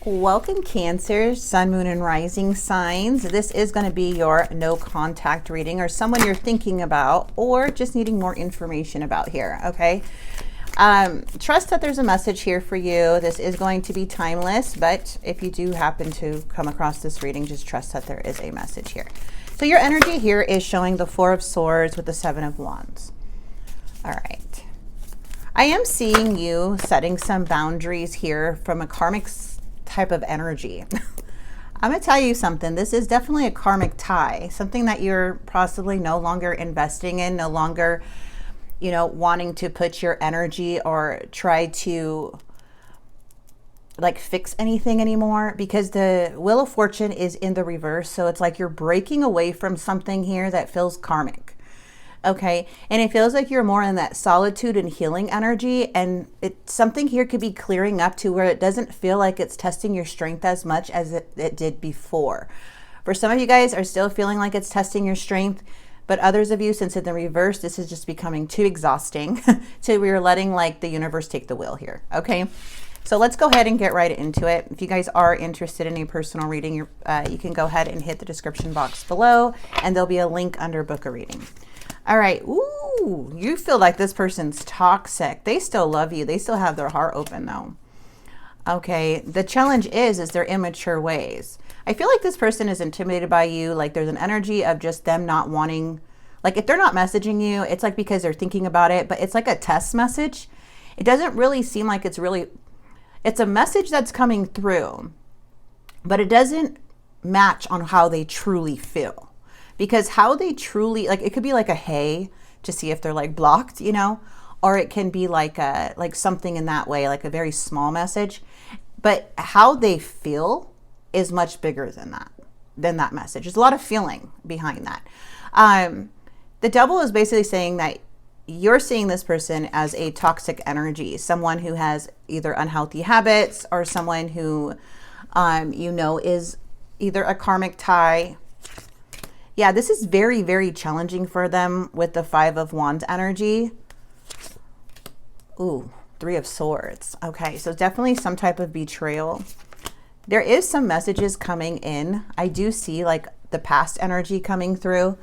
Welcome, Cancer, Sun, Moon, and Rising signs. This is going to be your no contact reading, or someone you're thinking about or just needing more information about here, okay? Trust that there's a message here for you. This is going to be timeless, but if you do happen to come across this reading, just trust that there is a message here. So your energy here is showing the Four of Swords with the Seven of Wands. All right. I am seeing you setting some boundaries here from a karmic type of energy. I'm going to tell you something. This is definitely a karmic tie, something that you're possibly no longer investing in, no longer, wanting to put your energy or try to like fix anything anymore, because the Wheel of Fortune is in the reverse. So it's like you're breaking away from something here that feels karmic. Okay. And it feels like you're more in that solitude and healing energy. And something here could be clearing up to where it doesn't feel like it's testing your strength as much as it did before. For some of you guys are still feeling like it's testing your strength, but others of you, since in the reverse, this is just becoming too exhausting to where you're letting like the universe take the wheel here. Okay. So let's go ahead and get right into it. If you guys are interested in a personal reading, you can go ahead and hit the description box below, and there'll be a link under book a reading. All right. Ooh, you feel like this person's toxic. They still love you. They still have their heart open though. Okay. The challenge is their immature ways. I feel like this person is intimidated by you. Like there's an energy of just them not wanting, like if they're not messaging you, it's like because they're thinking about it, but it's like a test message. It doesn't really seem like it's a message that's coming through, but it doesn't match on how they truly feel. Because how they truly, like it could be like a hey to see if they're like blocked, or it can be like something in that way, like a very small message. But how they feel is much bigger than that message. There's a lot of feeling behind that. The Devil is basically saying that you're seeing this person as a toxic energy, someone who has either unhealthy habits or someone who, is either a karmic tie. Yeah, this is very, very challenging for them with the Five of Wands energy. Ooh, Three of Swords. Okay, so definitely some type of betrayal. There is some messages coming in. I do see like the past energy coming through.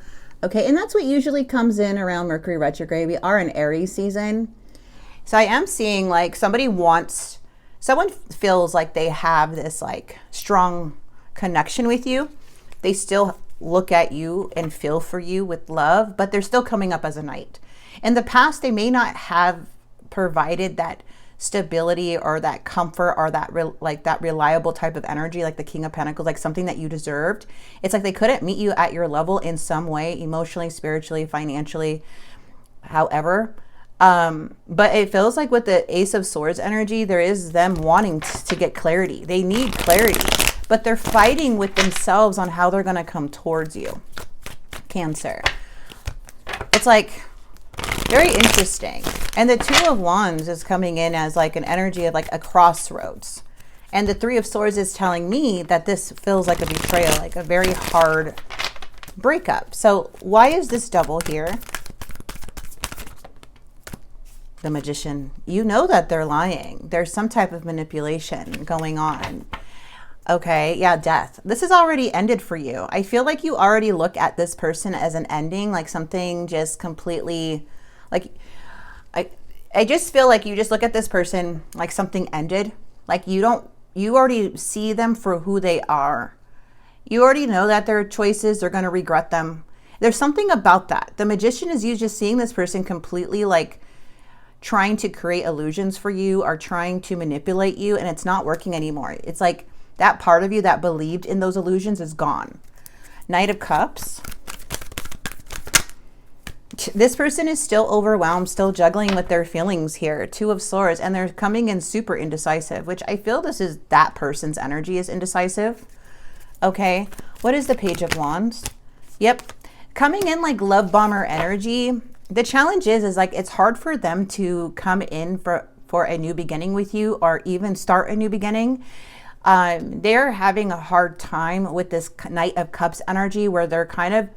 Okay, and that's what usually comes in around Mercury retrograde. We are in Aries season. So I am seeing like someone feels like they have this like strong connection with you. They still look at you and feel for you with love, but they're still coming up as a knight. In the past, they may not have provided that stability or that comfort or that reliable type of energy, like the King of Pentacles, like something that you deserved. It's like they couldn't meet you at your level in some way, emotionally, spiritually, financially, however. But it feels like with the Ace of Swords energy, there is them wanting to get clarity. They need clarity, but they're fighting with themselves on how they're going to come towards you. Cancer. It's like very interesting. And the Two of Wands is coming in as like an energy of like a crossroads. And the Three of Swords is telling me that this feels like a betrayal, like a very hard breakup. So why is this Devil here? The Magician. You know that they're lying. There's some type of manipulation going on. Okay, yeah, Death. This has already ended for you. I feel like you already look at this person as an ending, like something just completely, like, I just feel like you just look at this person like something ended. Like you already see them for who they are. You already know that their choices, they're going to regret them. There's something about that. The Magician is you just seeing this person completely like trying to create illusions for you or trying to manipulate you, and it's not working anymore. It's like that part of you that believed in those illusions is gone. Knight of Cups. This person is still overwhelmed, still juggling with their feelings here. Two of Swords, and they're coming in super indecisive, which I feel this is that person's energy is indecisive. Okay, what is the Page of Wands? Yep, coming in like love bomber energy. The challenge is like it's hard for them to come in for a new beginning with you or even start a new beginning. They're having a hard time with this Knight of Cups energy where they're kind of,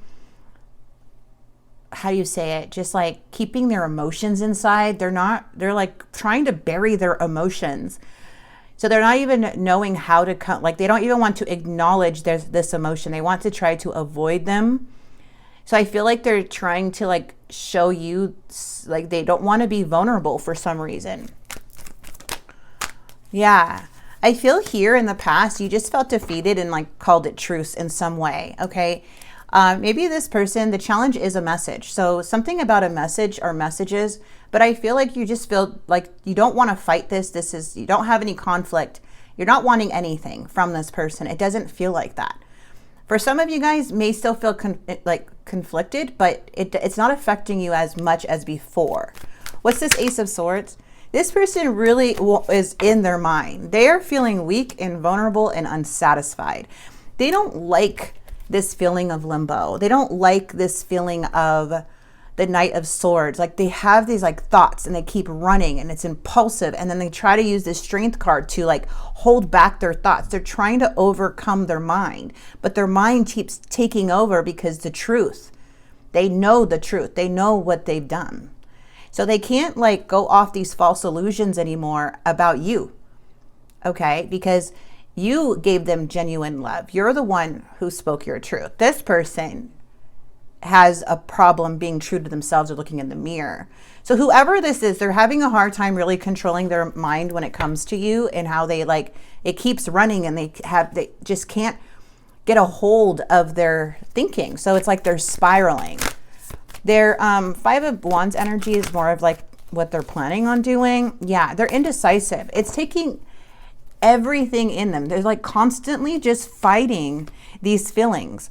how do you say it? Just like keeping their emotions inside. They're like trying to bury their emotions. So they're not even knowing how to come, like they don't even want to acknowledge there's this emotion. They want to try to avoid them. So I feel like they're trying to like show you, like they don't want to be vulnerable for some reason. Yeah. I feel here in the past, you just felt defeated and like called it truce in some way. Okay. Maybe this person, the challenge is a message. So something about a message or messages, but I feel like you just feel like you don't want to fight this. You don't have any conflict. You're not wanting anything from this person. It doesn't feel like that. For some of you guys may still feel conflicted, but it's not affecting you as much as before. What's this Ace of Swords? This person really is in their mind. They are feeling weak and vulnerable and unsatisfied. They don't like this feeling of limbo. They don't like this feeling of the Knight of Swords. Like they have these like thoughts and they keep running and it's impulsive. And then they try to use this Strength card to like hold back their thoughts. They're trying to overcome their mind, but their mind keeps taking over because the truth, they know the truth. They know what they've done. So they can't like go off these false illusions anymore about you. Okay. Because you gave them genuine love. You're the one who spoke your truth. This person has a problem being true to themselves or looking in the mirror. So whoever this is, they're having a hard time really controlling their mind when it comes to you and how they like, it keeps running and they just can't get a hold of their thinking. So it's like they're spiraling. Their Five of Wands energy is more of like what they're planning on doing. Yeah, they're indecisive. It's taking everything in them. They're like constantly just fighting these feelings.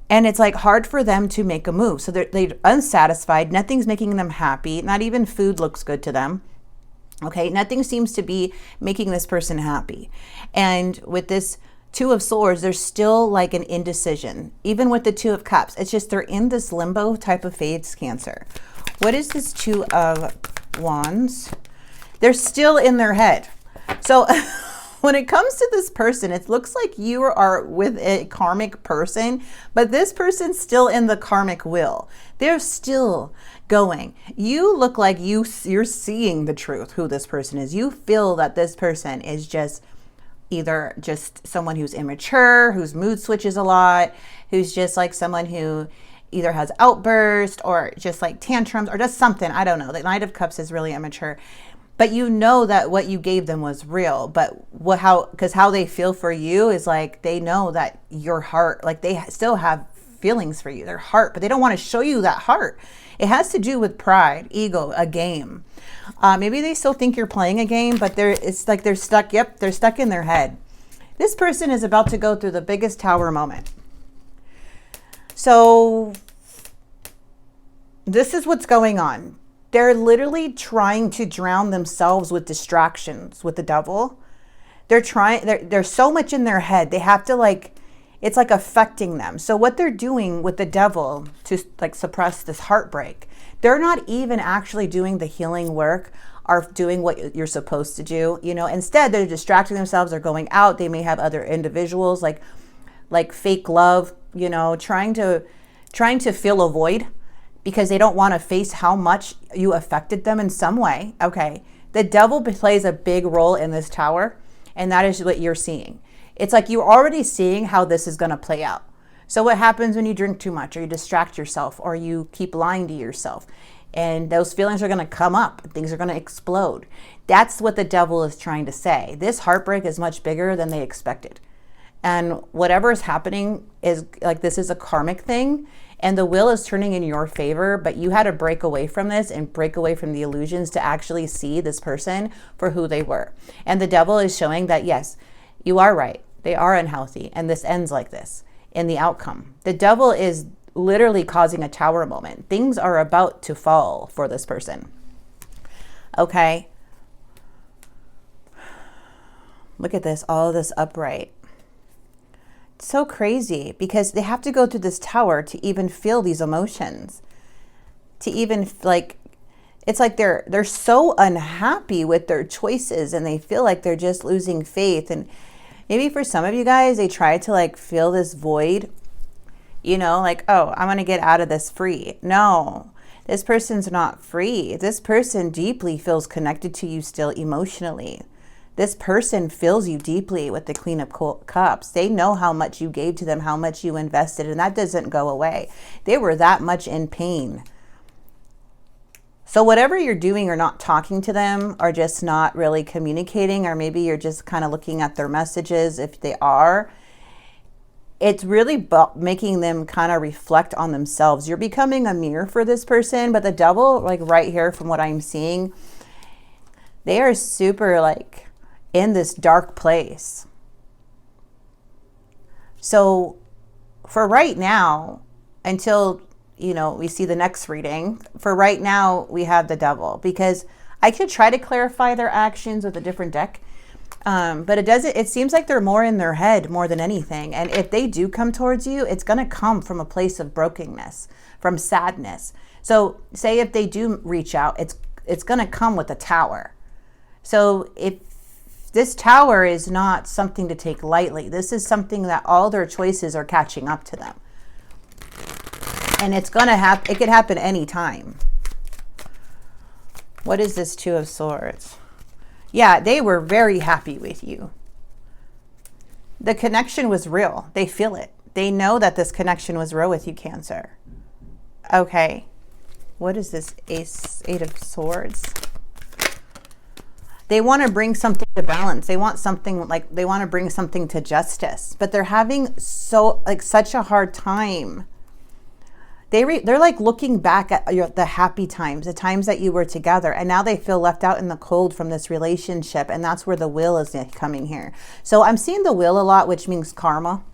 And it's like hard for them to make a move. So they're unsatisfied. Nothing's making them happy. Not even food looks good to them. Okay, nothing seems to be making this person happy. And with this Two of Swords, there's still like an indecision. Even with the Two of Cups, it's just they're in this limbo type of phase, Cancer. What is this Two of Wands? They're still in their head. So when it comes to this person, it looks like you are with a karmic person, but this person's still in the karmic wheel. They're still going. You look like you're seeing the truth, who this person is. You feel that this person is just either just someone who's immature, whose mood switches a lot, who's just like someone who either has outbursts or just like tantrums or just something. I don't know. The Knight of Cups is really immature. But you know that what you gave them was real. But because how they feel for you is like they know that your heart, like they still have feelings for you, their heart, but they don't want to show you that heart. It has to do with pride, ego, a game. Maybe they still think you're playing a game, but it's like they're stuck. Yep, they're stuck in their head. This person is about to go through the biggest tower moment. So this is what's going on. They're literally trying to drown themselves with distractions with the devil. They're so much in their head. They have to like, it's like affecting them. So what they're doing with the devil to like suppress this heartbreak, they're not even actually doing the healing work or doing what you're supposed to do. You know, instead they're distracting themselves. They're going out. They may have other individuals like fake love, you know, trying to fill a void, because they don't want to face how much you affected them in some way. Okay. The devil plays a big role in this tower, and that is what you're seeing. It's like you're already seeing how this is going to play out. So what happens when you drink too much or you distract yourself or you keep lying to yourself? And those feelings are going to come up. Things are going to explode. That's what the devil is trying to say. This heartbreak is much bigger than they expected. And whatever is happening is like, this is a karmic thing. And the wheel is turning in your favor, but you had to break away from this and break away from the illusions to actually see this person for who they were. And the devil is showing that, yes, you are right. They are unhealthy. And this ends like this in the outcome. The devil is literally causing a tower moment. Things are about to fall for this person. Okay. Look at this, all this upright. So crazy, because they have to go through this tower to even feel these emotions, to even like, it's like they're so unhappy with their choices and they feel like they're just losing faith. And maybe for some of you guys, they try to like fill this void, you know, like, oh, I'm going to get out of this free. No, this person's not free. This person deeply feels connected to you still emotionally. This person feels you deeply with the Queen of Cups. They know how much you gave to them, how much you invested, and that doesn't go away. They were that much in pain. So whatever you're doing or not talking to them, or just not really communicating, or maybe you're just kind of looking at their messages if they are, it's really making them kind of reflect on themselves. You're becoming a mirror for this person, but the Devil, like right here from what I'm seeing, they are super like in this dark place. So for right now, until we see the next reading, for right now, we have the Devil, because I could try to clarify their actions with a different deck. But it seems like they're more in their head more than anything. And if they do come towards you, it's going to come from a place of brokenness, from sadness. So say if they do reach out, it's going to come with a Tower. So if this Tower is not something to take lightly, this is something that all their choices are catching up to them. And it's going to happen. It could happen anytime. What is this Two of Swords? Yeah, they were very happy with you. The connection was real. They feel it. They know that this connection was real with you, Cancer. Okay. What is this Eight of Swords? They want to bring something to balance. They want something like, they want to bring something to justice, but they're having such a hard time. They're like looking back at the happy times, the times that you were together, and now they feel left out in the cold from this relationship, and that's where the Wheel is coming here. So I'm seeing the Wheel a lot, which means karma.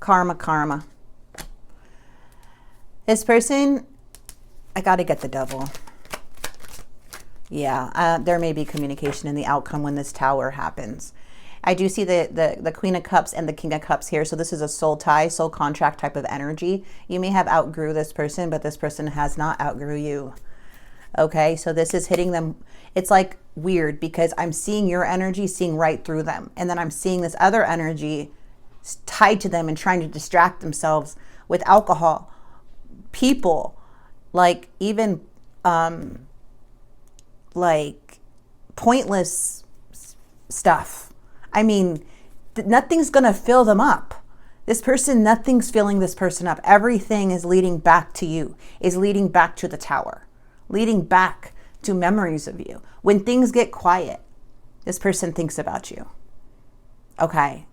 Karma. This person, I got to get the Devil. Yeah, there may be communication in the outcome when this Tower happens. I do see the Queen of Cups and the King of Cups here. So this is a soul tie, soul contract type of energy. You may have outgrew this person, but this person has not outgrew you. Okay, so this is hitting them. It's like weird because I'm seeing your energy, seeing right through them. And then I'm seeing this other energy tied to them and trying to distract themselves with alcohol, people, like even like pointless stuff. I mean, nothing's going to fill them up. This person, nothing's filling this person up. Everything is leading back to you, is leading back to the Tower, leading back to memories of you. When things get quiet, this person thinks about you. Okay.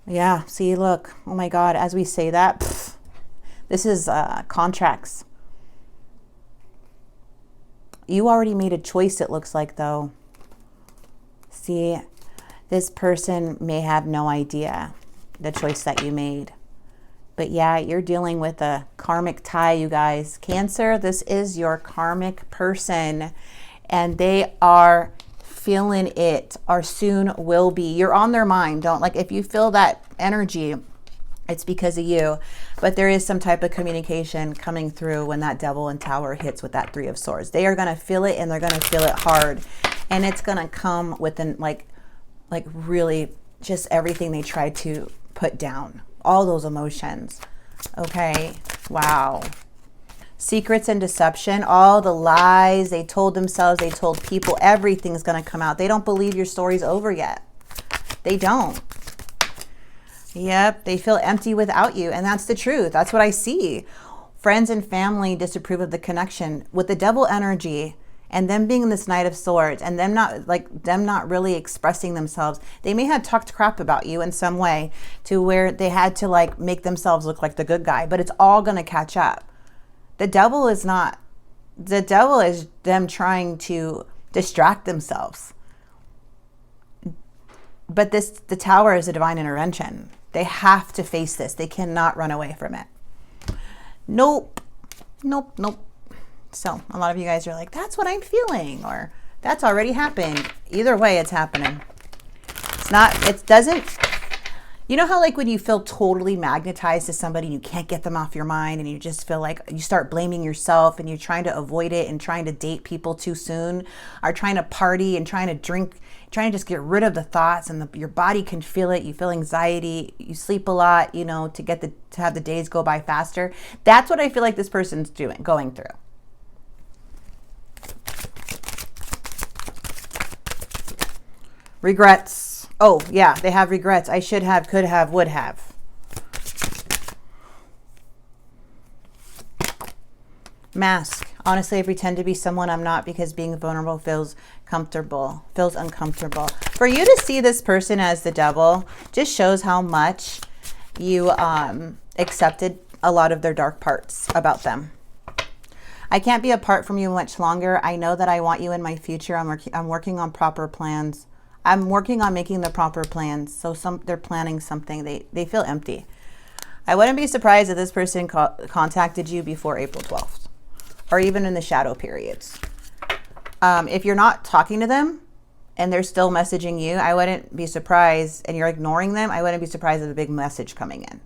Yeah, see, look. Oh my God, as we say that, this is contracts. You already made a choice, it looks like, though. See, this person may have no idea the choice that you made. But yeah, you're dealing with a karmic tie, you guys. Cancer, this is your karmic person. And they are feeling it, or soon will be. You're on their mind. If you feel that energy, it's because of you. But there is some type of communication coming through when that Devil and Tower hits with that Three of Swords. They are going to feel it, and they're going to feel it hard. And it's going to come within like really just everything they tried to put down. All those emotions. Okay. Wow. Secrets and deception. All the lies they told themselves, they told people, everything's going to come out. They don't believe your story's over yet. They don't. Yep. They feel empty without you. And that's the truth. That's what I see. Friends and family disapprove of the connection. With the Devil energy, and them being this Knight of Swords, and them not really expressing themselves, they may have talked crap about you in some way to where they had to make themselves look like the good guy, but it's all going to catch up. The Devil is not. The Devil is them trying to distract themselves. But the Tower is a divine intervention. They have to face this. They cannot run away from it. Nope. So a lot of you guys are like, that's what I'm feeling, or that's already happened. Either way, it's happening. You know how when you feel totally magnetized to somebody and you can't get them off your mind, and you just feel like you start blaming yourself, and you're trying to avoid it and trying to date people too soon, or trying to party and trying to drink, trying to just get rid of the thoughts, and your body can feel it. You feel anxiety, you sleep a lot, to have the days go by faster. That's what I feel like this person's going through. Regrets. Oh, yeah, they have regrets. I should have, could have, would have. Mask. Honestly, I pretend to be someone I'm not because being vulnerable feels uncomfortable. For you to see this person as the devil just shows how much you accepted a lot of their dark parts about them. I can't be apart from you much longer. I know that I want you in my future. I'm working on proper plans. I'm working on making the proper plans. So they're planning something. They feel empty. I wouldn't be surprised if this person contacted you before April 12th. Or even in the shadow periods. If you're not talking to them and they're still messaging you, I wouldn't be surprised, and you're ignoring them, I wouldn't be surprised if a big message coming in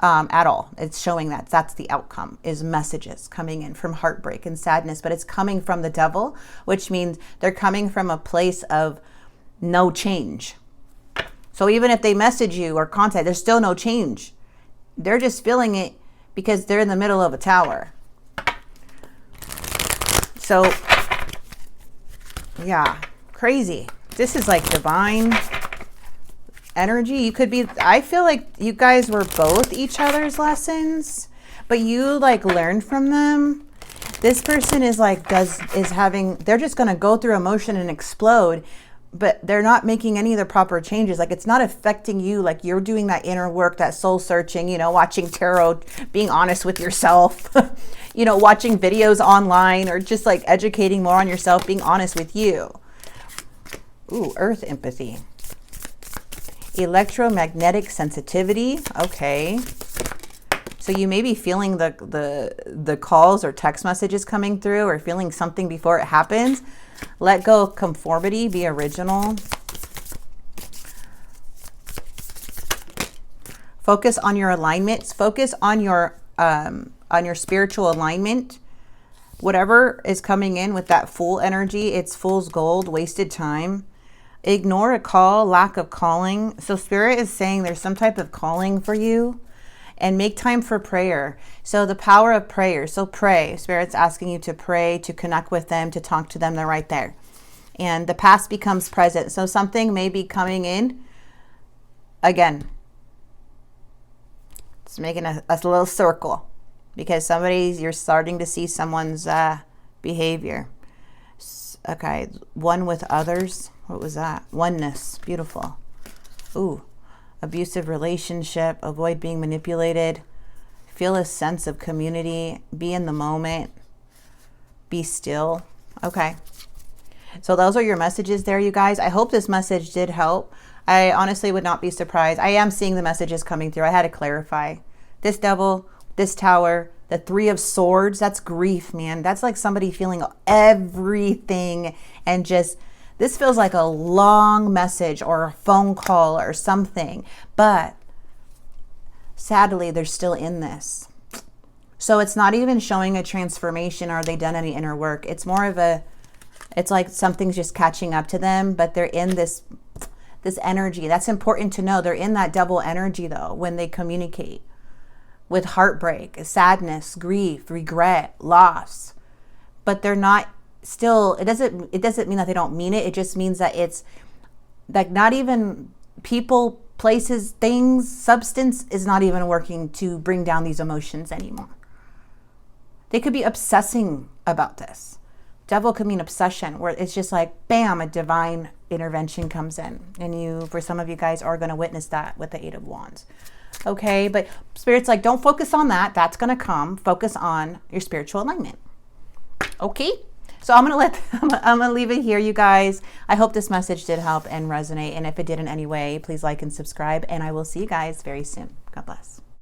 at all. It's showing that that's the outcome, is messages coming in from heartbreak and sadness, but it's coming from the devil, which means they're coming from a place of no change. So even if they message you or contact, there's still no change. They're just feeling it because they're in the middle of a tower. So, yeah, crazy. This is like divine energy. You could be, I feel like you guys were both each other's lessons, but you like learned from them. This person is like, they're just going to go through emotion and explode, but they're not making any of the proper changes. Like it's not affecting you. Like you're doing that inner work, that soul searching, you know, watching tarot, being honest with yourself, you know, watching videos online or just like educating more on yourself, being honest with you. Ooh, earth empathy. Electromagnetic sensitivity. Okay. So you may be feeling the calls or text messages coming through or feeling something before it happens. Let go of conformity, be original. Focus on your alignments. Focus on your spiritual alignment. Whatever is coming in with that Fool energy, it's fool's gold, wasted time. Ignore a call, lack of calling. So Spirit is saying there's some type of calling for you. And make time for prayer. So the power of prayer. So pray. Spirit's asking you to pray, to connect with them, to talk to them. They're right there. And the past becomes present. So something may be coming in. Again, it's making a little circle. Because you're starting to see someone's behavior. Okay, one with others. What was that? Oneness. Beautiful. Ooh. Abusive relationship, avoid being manipulated, feel a sense of community, be in the moment, be still. Okay. So those are your messages there, you guys. I hope this message did help. I honestly would not be surprised. I am seeing the messages coming through. I had to clarify. This devil, this tower, the 3 of Swords, that's grief, man. That's like somebody feeling everything and just... This feels like a long message or a phone call or something, but sadly, they're still in this. So it's not even showing a transformation or they done any inner work. It's more of it's like something's just catching up to them, but they're in this energy. That's important to know. They're in that double energy though, when they communicate with heartbreak, sadness, grief, regret, loss, but they're not still, it doesn't mean that they don't mean it. It just means that it's like not even people, places, things, substance is not even working to bring down these emotions anymore. They could be obsessing about this. Devil could mean obsession, where it's just like, bam, a divine intervention comes in. And for some of you guys are going to witness that with the 8 of Wands. Okay, but Spirit's like, don't focus on that. That's going to come. Focus on your spiritual alignment. Okay? So I'm gonna leave it here, you guys. I hope this message did help and resonate. And if it did in any way, please like and subscribe. And I will see you guys very soon. God bless.